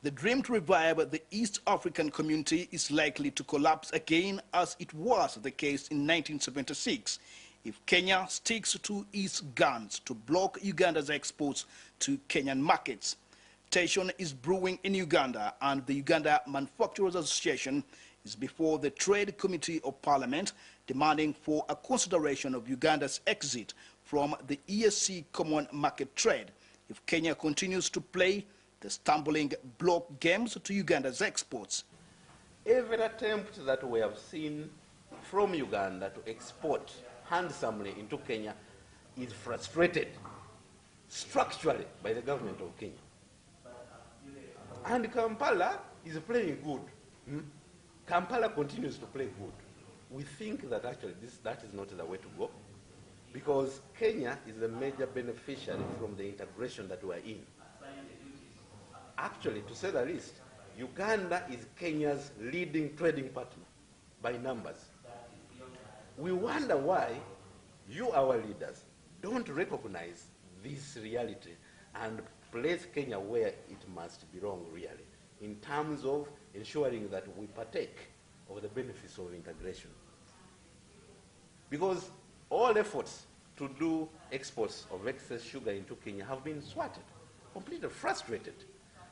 The dream to revive the East African community is likely to collapse again, as it was the case in 1976, if Kenya sticks to its guns to block Uganda's exports to Kenyan markets. Tension is brewing in Uganda, and the Uganda Manufacturers Association is before the Trade Committee of Parliament, demanding for a consideration of Uganda's exit from the EAC Common Market Trade if Kenya continues to play the stumbling block games to Uganda's exports. Every attempt that we have seen from Uganda to export handsomely into Kenya is frustrated structurally by the government of Kenya. And Kampala is playing good. Kampala continues to play good. We think that actually that is not the way to go, because Kenya is the major beneficiary from the integration that we are in. Actually, to say the least, Uganda is Kenya's leading trading partner by numbers. We wonder why you, our leaders, don't recognize this reality and place Kenya where it must belong really, in terms of ensuring that we partake of the benefits of integration. Because all efforts to do exports of excess sugar into Kenya have been thwarted, completely frustrated.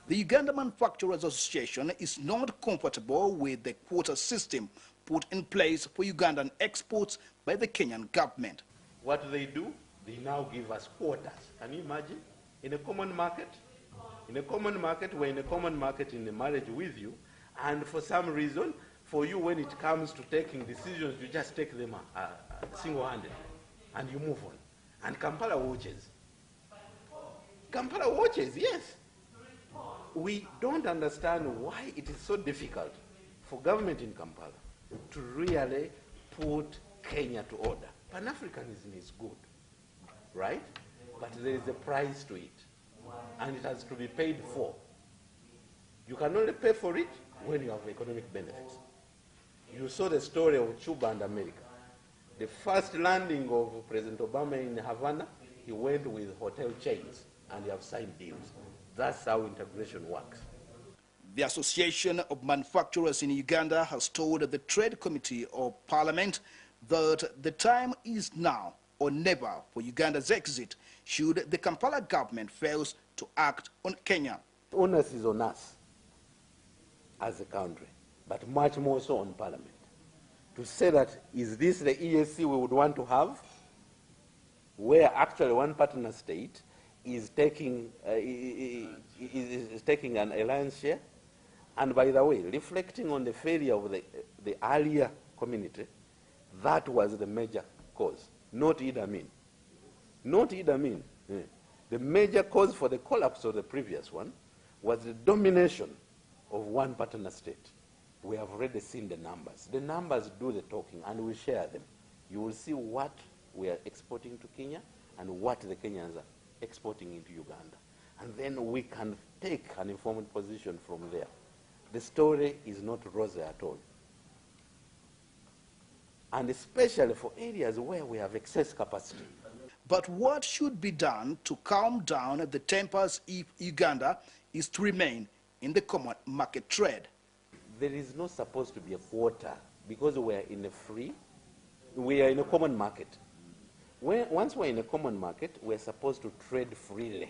The Uganda Manufacturers Association is not comfortable with the quota system put in place for Ugandan exports by the Kenyan government. What they do, they now give us quotas. Can you imagine? In a common market? In a common market, we're in a common market in a marriage with you, and for some reason, for you, when it comes to taking decisions, you just take them single-handed, and you move on. And Kampala watches. Kampala watches, yes. We don't understand why it is so difficult for government in Kampala to really put Kenya to order. Pan-Africanism is good, right? But there is a price to it, and it has to be paid for. You can only pay for it when you have economic benefits. You saw the story of Cuba and America. The first landing of President Obama in Havana, he went with hotel chains, and they have signed deals. That's how integration works. The Association of Manufacturers in Uganda has told the Trade Committee of Parliament that the time is now or never for Uganda's exit should the Kampala government fail to act on Kenya. The onus is on us as a country, but much more so on Parliament, to say that, is this the EAC we would want to have, where actually one partner state is taking an alliance share? And by the way, reflecting on the failure of the earlier community, that was the major cause, not Idi Amin. Not Idi Amin. The major cause for the collapse of the previous one was the domination of one partner state. We have already seen the numbers. The numbers do the talking, and we share them. You will see what we are exporting to Kenya and what the Kenyans are exporting into Uganda. And then we can take an informed position from there. The story is not rosy at all. And especially for areas where we have excess capacity. But what should be done to calm down the tempers if Uganda is to remain in the common market trade? There is not supposed to be a quota, because we are in a common market. Once we're in a common market, we're supposed to trade freely.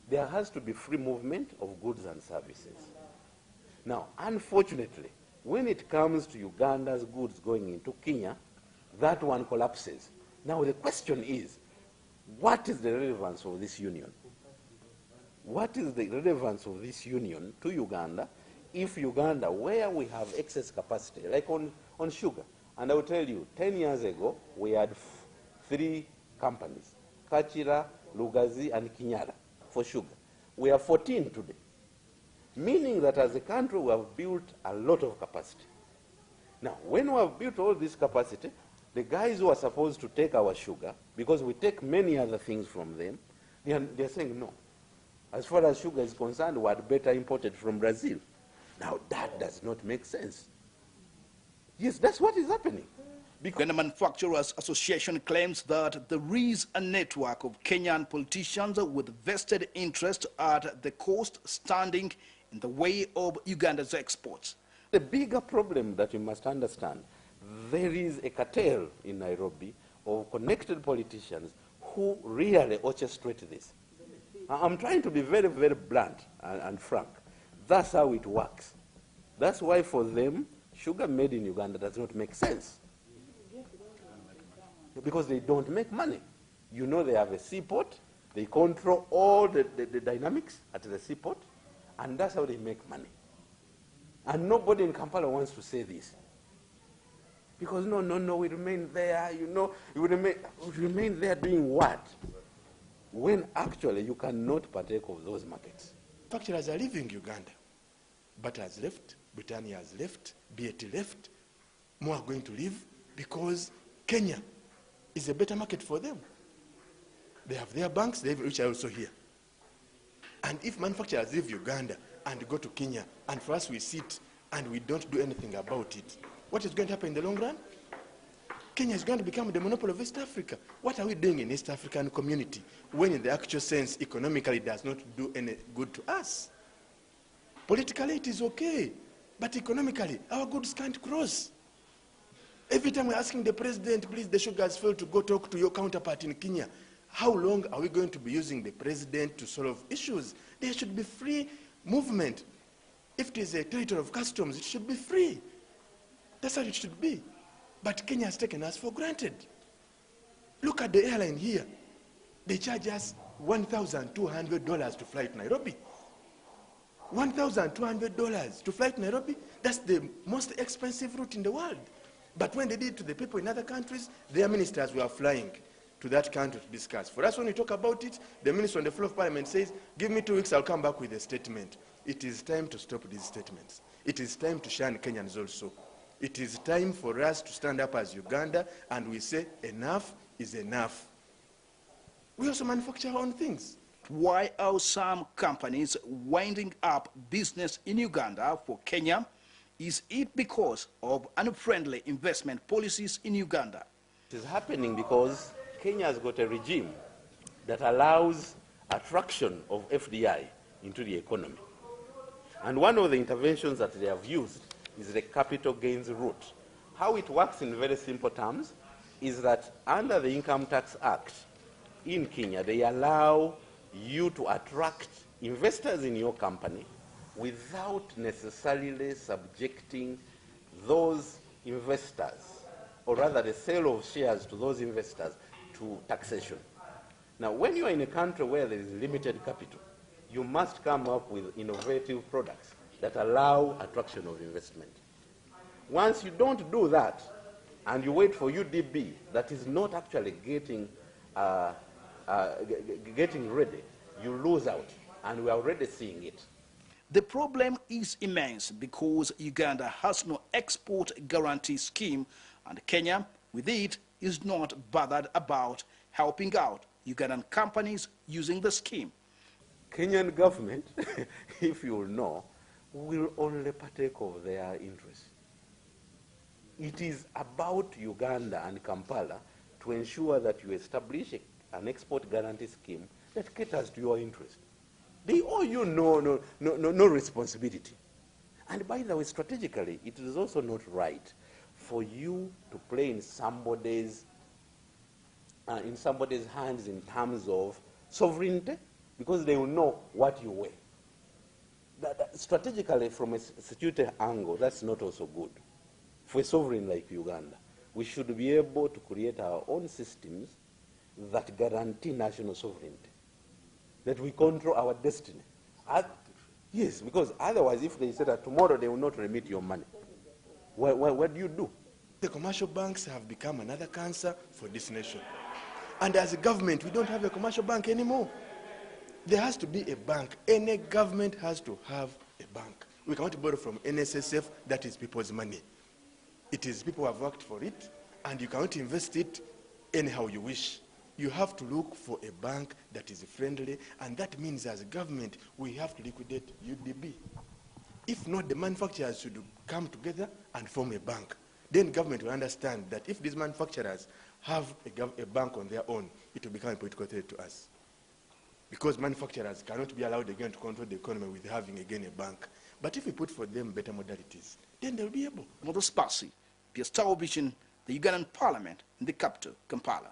There has to be free movement of goods and services. Now, unfortunately, when it comes to Uganda's goods going into Kenya, that one collapses. Now, the question is, what is the relevance of this union? What is the relevance of this union to Uganda if Uganda, where we have excess capacity, like on sugar, and I will tell you, 10 years ago, we had 3 companies, Kachira, Lugazi, and Kinyara, for sugar. We have 14 today, meaning that as a country, we have built a lot of capacity. Now, when we have built all this capacity, the guys who are supposed to take our sugar, because we take many other things from them, they're saying no. As far as sugar is concerned, we had better imported from Brazil. Now, that does not make sense. Yes, that's what is happening. The Manufacturers Association claims that there is a network of Kenyan politicians with vested interest at the coast standing in the way of Uganda's exports. The bigger problem that you must understand, there is a cartel in Nairobi of connected politicians who really orchestrate this. I'm trying to be very, very blunt and frank. That's how it works. That's why for them, sugar made in Uganda does not make sense. Because they don't make money. You know, they have a seaport, they control all the dynamics at the seaport, and that's how they make money. And nobody in Kampala wants to say this. Because no, we remain there, you know, we remain there doing what? When actually you cannot partake of those markets. Manufacturers are leaving Uganda. Butter has left, Britannia has left, BAT left, more are going to leave because Kenya is a better market for them. They have their banks, which are also here. And if manufacturers leave Uganda and go to Kenya, and for us we sit and we don't do anything about it, what is going to happen in the long run? Kenya is going to become the monopoly of East Africa. What are we doing in East African community when in the actual sense economically it does not do any good to us? Politically it is okay, but economically our goods can't cross. Every time we're asking the president, please, the sugar has failed to go talk to your counterpart in Kenya. How long are we going to be using the president to solve issues? There should be free movement. If it is a territory of customs, it should be free. That's how it should be. But Kenya has taken us for granted. Look at the airline here. They charge us $1,200 to fly to Nairobi. $1,200 to fly to Nairobi? That's the most expensive route in the world. But when they did it to the people in other countries, their ministers were flying to that country to discuss. For us, when we talk about it, the minister on the floor of parliament says, give me 2 weeks, I'll come back with a statement. It is time to stop these statements. It is time to shun Kenyans also. It is time for us to stand up as Uganda and we say, enough is enough. We also manufacture our own things. Why are some companies winding up business in Uganda for Kenya? Is it because of unfriendly investment policies in Uganda? It is happening because Kenya has got a regime that allows attraction of FDI into the economy. And one of the interventions that they have used is the capital gains route. How it works in very simple terms is that under the Income Tax Act in Kenya, they allow you to attract investors in your company without necessarily subjecting those investors, or rather the sale of shares to those investors, to taxation. Now, when you are in a country where there is limited capital, you must come up with innovative products that allow attraction of investment. Once you don't do that, and you wait for UDB that is not actually getting ready, you lose out, and we are already seeing it. The problem is immense because Uganda has no export guarantee scheme, and Kenya, with it, is not bothered about helping out Ugandan companies using the scheme. Kenyan government, if you know, will only partake of their interests. It is about Uganda and Kampala to ensure that you establish an export guarantee scheme that caters to your interest. They owe you no responsibility. And by the way, strategically, it is also not right for you to play in somebody's hands in terms of sovereignty, because they will know what you weigh. Strategically, from a security angle, that's not also good. For a sovereign like Uganda, we should be able to create our own systems that guarantee national sovereignty, that we control our destiny. Yes, because otherwise, if they say that tomorrow they will not remit your money, what do you do? The commercial banks have become another cancer for this nation. And as a government, we don't have a commercial bank anymore. There has to be a bank. Any government has to have a bank. We cannot borrow from NSSF, that is people's money. It is people who have worked for it, and you cannot invest it anyhow you wish. You have to look for a bank that is friendly, and that means as a government, we have to liquidate UDB. If not, the manufacturers should come together and form a bank. then government will understand that if these manufacturers have a bank on their own, it will become a political threat to us. Because manufacturers cannot be allowed again to control the economy with having again a bank. But if we put for them better modalities, then they'll be able. Mother Spasi, Pierre Vision, the Ugandan Parliament in the capital, Kampala.